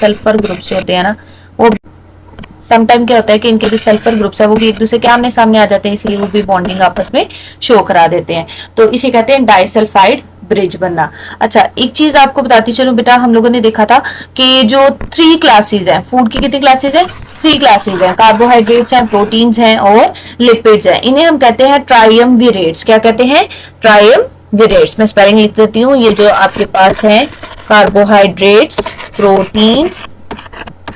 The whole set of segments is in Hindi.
सल्फर ग्रुप्स होते हैं ना, वो समटाइम क्या होता है कि इनके जो सल्फर ग्रुप्स है वो भी एक दूसरे के आमने सामने आ जाते हैं, इसलिए वो भी बॉन्डिंग आपस में शो करा देते हैं। तो इसे कहते हैं डाइसल्फाइड ब्रिज बनना। अच्छा, एक चीज आपको बताती चलूं बेटा, हम लोगों ने देखा था कि जो 3 क्लासेस हैं, फूड की कितनी क्लासेस हैं? 3 क्लासेस हैं। कार्बोहाइड्रेट्स हैं, प्रोटीन्स हैं और लिपिड्स हैं। इन्हें हम कहते हैं ट्रायमविरेट्स। क्या कहते हैं? ट्रायमविरेट्स। मैं स्पेलिंग लिख देती हूँ। ये जो आपके पास है कार्बोहाइड्रेट्स, प्रोटीन्स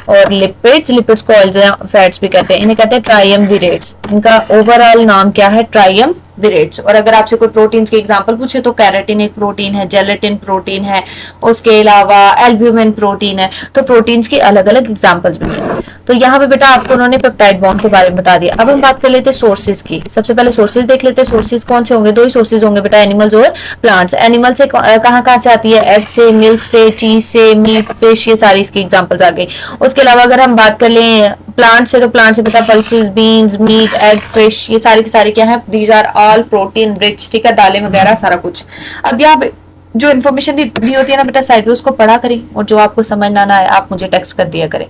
और लिपिड्स, लिपिड्स को ऑयल्स फैट्स भी कहते हैं, इन्हें कहते हैं ट्रायमविरेट्स। इनका ओवरऑल नाम क्या है? ट्रायमविरेट्स। और अगर आपसे कोई प्रोटीन्स के एग्जांपल पूछे तो कैरेटिन एक प्रोटीन है, जेलेटिन प्रोटीन है, उसके अलावा एल्ब्यूमिन प्रोटीन है। तो प्रोटीन्स के अलग अलग एग्जांपल्स भी हैं। तो यहाँ पे बेटा आपको उन्होंने पेप्टाइड बॉन्ड के बारे में बता दिया। अब हम बात कर लेते हैं सोर्सेज की। सबसे पहले सोर्सेज देख लेते हैं। सोर्सेज कौन से होंगे? 2 ही सोर्सेज होंगे बेटा, एनिमल्स और प्लांट्स। एनिमल से कहाँ से आती है? एग से, मिल्क से, चीज से, मीट, फिश, ये सारी इसकी एग्जांपल्स आ गई। उसके अलावा अगर हम बात कर लें प्लांट से, तो प्लांट से बेटा pulses, beans, meat, egg, fish, ये सारी की सारी क्या है? These are all protein rich. ठीक है, दालें वगैरह सारा कुछ। अब यहाँ पे जो इन्फॉर्मेशन दी होती है ना बेटा साइड पे, उसको पढ़ा करें और जो आपको समझ ना आए आप मुझे टेक्स्ट कर दिया करें।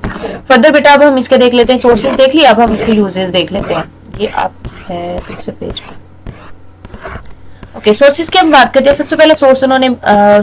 फर्दर बेटा अब हम इसके देख लेते हैं। सोर्सेज देख लिया, अब हम इसके यूजेस देख लेते हैं। ये आप है दूसरे पेज पे। ओके, सोर्सेज की हम बात करते हैं। सबसे पहले सोर्स उन्होंने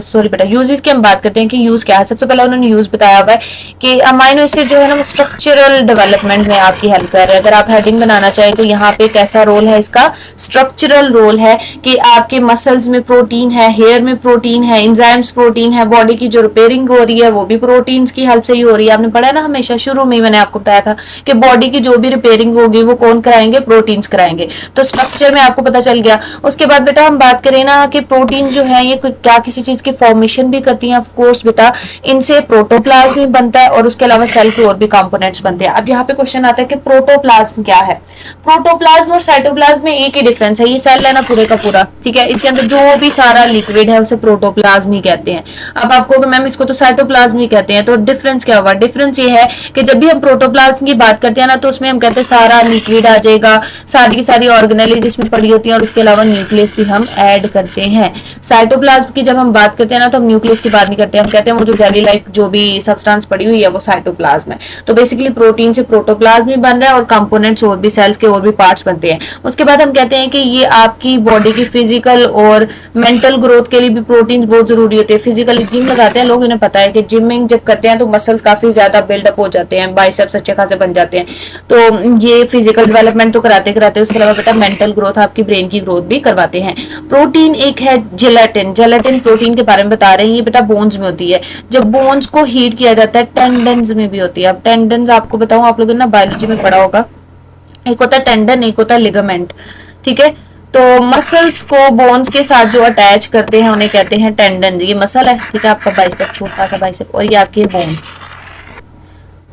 सॉरी बेटा, यूजेस की हम बात करते हैं कि यूज क्या है। सबसे पहले उन्होंने यूज बताया हुआ है कि अमाइनो एसिड जो है ना वो स्ट्रक्चरल डेवलपमेंट में आपकी हेल्प कर रहा है। अगर आप हेडिंग बनाना चाहें तो यहाँ पे कैसा रोल है इसका? स्ट्रक्चरल रोल है कि आपके मसल्स में प्रोटीन है, हेयर में प्रोटीन है, एंजाइम्स प्रोटीन है, बॉडी की जो रिपेयरिंग हो रही है वो भी प्रोटीन्स की हेल्प से ही हो रही है। आपने पढ़ा है ना हमेशा, शुरू में मैंने आपको बताया था कि बॉडी की जो भी रिपेयरिंग होगी वो कौन कराएंगे? प्रोटीन्स कराएंगे। तो स्ट्रक्चर में आपको पता चल गया। उसके बाद बेटा हम बात करें ना कि प्रोटीन जो है ये क्या किसी चीज की फॉर्मेशन भी करती हैं? ऑफ कोर्स बेटा, इनसे प्रोटोप्लाज्म भी बनता है और उसके अलावा सेल के और भी कंपोनेंट्स बनते हैं। अब यहाँ पे क्वेश्चन आता है कि प्रोटोप्लाज्म क्या है? प्रोटोप्लाज्म और साइटोप्लाज्म में एक ही डिफरेंस है, ये सेल है ना पूरे का पूरा, ठीक है, इसके अंदर जो भी सारा लिक्विड है उसे प्रोटोप्लाज्म ही कहते हैं। अब आपको मैम इसको तो साइटोप्लाज्म ही कहते हैं, तो डिफरेंस क्या हुआ? डिफरेंस ये है कि जब भी हम प्रोटोप्लाज्म की बात करते हैं ना तो उसमें हम कहते हैं सारा लिक्विड आ जाएगा, सारी की सारी ऑर्गेनेल जिसमें पड़ी होती है और उसके अलावा न्यूक्लियस भी हम ऐड करते हैं। साइटोप्लाज्म की जब हम बात करते हैं ना तो हम न्यूक्लियस की बात नहीं करते, हम कहते हैं वो जो जेली लाइक जो भी सब्सटेंस पड़ी हुई है वो साइटोप्लाज्म है। तो बेसिकली प्रोटीन से प्रोटोप्लाज्म भी बन रहा है और कंपोनेंट्स और भी सेल्स के और भी पार्ट्स बनते हैं। उसके बाद हम कहते हैं कि ये आपकी बॉडी की फिजिकल और मेंटल ग्रोथ के लिए भी प्रोटीन बहुत जरूरी होते हैं। फिजिकली जिम लगाते हैं लोग, इन्हें पता है कि जिमिंग जब करते हैं तो मसल्स काफी ज्यादा बिल्डअप हो जाते हैं, बाइसेप्स अच्छे खासे बन जाते हैं। तो ये फिजिकल डेवलपमेंट तो कराते कराते उसके अलावा बेटा मेंटल ग्रोथ, आपकी ब्रेन की ग्रोथ भी करवाते हैं। प्रोटीन एक है जेलेटिन। जेलेटिन प्रोटीन के बारे में बता रहे हैं, ये बेटा बोन्स में होती है। जब बोन्स को हीट किया जाता है, टेंडन्स में भी होती है। अब टेंडन्स आपको बताऊं, आप लोगों ने ना बायोलॉजी में पढ़ा होगा, एक होता है टेंडन, एक होता है लिगामेंट, ठीक है। तो मसल्स को बोन्स के साथ जो अटैच करते हैं उन्हें कहते हैं टेंडन। ये मसल है, ठीक है, आपका बाइसेप, छोटा सा बाइसेप, और ये आपकी बोन।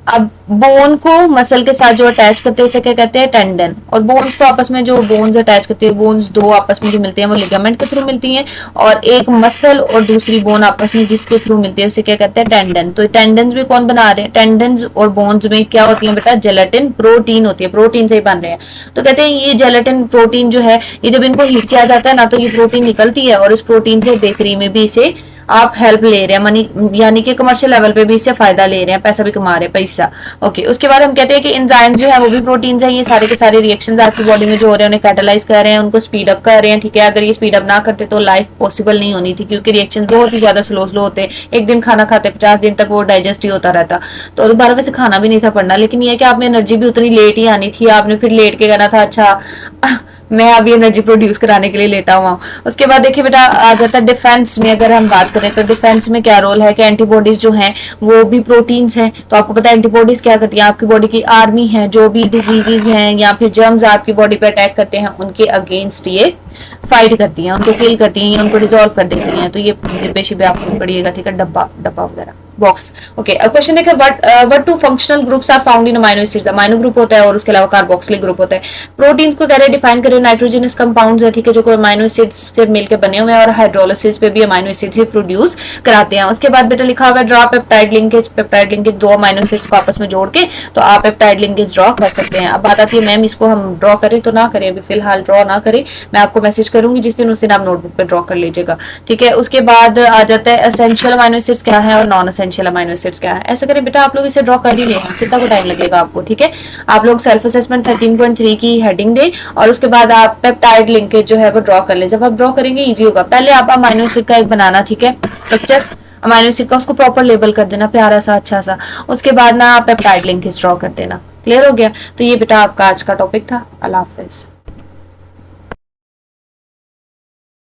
अब बोन को मसल के साथ जो अटैच करते हैं उसे क्या कहते हैं? टेंडन। और बोन्स को आपस में जो बोन्स अटैच करते हैं, बोन्स दो आपस में जो मिलती हैं वो लिगामेंट के थ्रू मिलती हैं, और एक मसल और दूसरी बोन आपस में जिसके थ्रू मिलती है उसे क्या कहते हैं? टेंडन। तो टेंडन भी कौन बना रहे हैं? टेंडन और बोन्स में क्या होती है बेटा? जेलेटिन प्रोटीन होती है, प्रोटीन से ही बन रहे हैं। तो कहते हैं ये जेलेटिन प्रोटीन जो है ये जब इनको हीट किया जाता है ना तो ये प्रोटीन निकलती है और इस प्रोटीन से बेकरी में भी इसे आप हेल्प ले रहे हैं, मनी यानी कि कमर्शियल लेवल पे भी इससे फायदा ले रहे हैं, पैसा भी कमा रहे हैं, पैसा। ओके, उसके बाद हम कहते हैं कि एंजाइम जो है वो भी प्रोटीन्स है। ये सारे के सारे रिएक्शंस आपकी बॉडी में जो हो रहे हैं उन्हें कैटालाइज कर रहे हैं, उनको स्पीड अप कर रहे हैं, ठीक है। अगर ये स्पीड अप ना करते तो लाइफ पॉसिबल नहीं होनी थी, क्योंकि रिएक्शन बहुत ही ज्यादा स्लो होते हैं। एक दिन खाना खाते 50 दिन तक वो डाइजेस्ट ही होता रहता, तो दोबारा वैसे खाना भी नहीं था पड़ना, लेकिन ये कि आप में एनर्जी भी उतनी लेट ही आनी थी, आपने फिर लेट के कहना था अच्छा मैं अभी एनर्जी प्रोड्यूस कराने के लिए लेटा हुआ हूँ। उसके बाद देखिए बेटा आ जाता है डिफेंस में। अगर हम बात करें तो डिफेंस में क्या रोल है कि एंटीबॉडीज जो हैं वो भी प्रोटीन्स हैं। तो आपको पता है एंटीबॉडीज क्या करती है? आपकी बॉडी की आर्मी है, जो भी डिजीजेज हैं या फिर जर्म्स आपकी बॉडी पे अटैक करते हैं उनके अगेंस्ट ये फाइट करती हैं, उनको किल करती हैं या उनको डिसॉल्व कर देती हैं। तो ये पेशी पे आप पढ़िएगा, ठीक है, डब्बा वगैरह बॉक्स। ओके, अब क्वेश्चन देखिए, what two functional groups are found in amino acids. Amino group होता है और उसके अलावा कार्बोक्सिलिक ग्रुप होता है। प्रोटीन्स को कह रहे डिफाइन करें, नाइट्रोजनस कंपाउंड्स है, ठीक है, जो अमाइनो एसिड्स से मिलकर बने हुए हैं और हाइड्रोलिसिस पे भी अमाइनो एसिड्स ही प्रोड्यूस कराते हैं। उसके बाद बेटा लिखा हुआ है draw peptide linkage. Peptide linkage दो अमाइनो एसिड्स को आपस में जोड़ के तो आप पेप्टाइड लिंकेज ड्रॉ कर सकते हैं। अब बात आती है मैम इसको हम ड्रॉ करें तो ना करें, अभी फिलहाल ड्रॉ ना करें, मैं आपको मैसेज करूंगी जिस दिन उस दिन आप नोटबुक पे ड्रॉ कर लीजिएगा, ठीक है। उसके बाद आ जाता है एसेंशियल अमाइनो एसिड्स क्या है और non essential essential amino acids क्या है। ऐसे करें बेटा, आप लोग इसे ड्रॉ कर ही लें, कितना को टाइम लगेगा आपको, ठीक है। आप लोग सेल्फ असेसमेंट 13.3 की हेडिंग दें और उसके बाद आप पेप्टाइड लिंकेज जो है वो ड्रॉ कर लें। जब आप ड्रॉ करेंगे इजी होगा। पहले आप अमाइनो एसिड का एक बनाना, ठीक है, स्ट्रक्चर अमाइनो एसिड का, उसको प्रॉपर लेबल कर देना प्यारा सा अच्छा सा। उसके बाद ना आप पेप्टाइड लिंकेज ड्रॉ कर देना। क्लियर हो गया। तो ये बेटा आपका आज का टॉपिक था। अल्लाह हाफिज।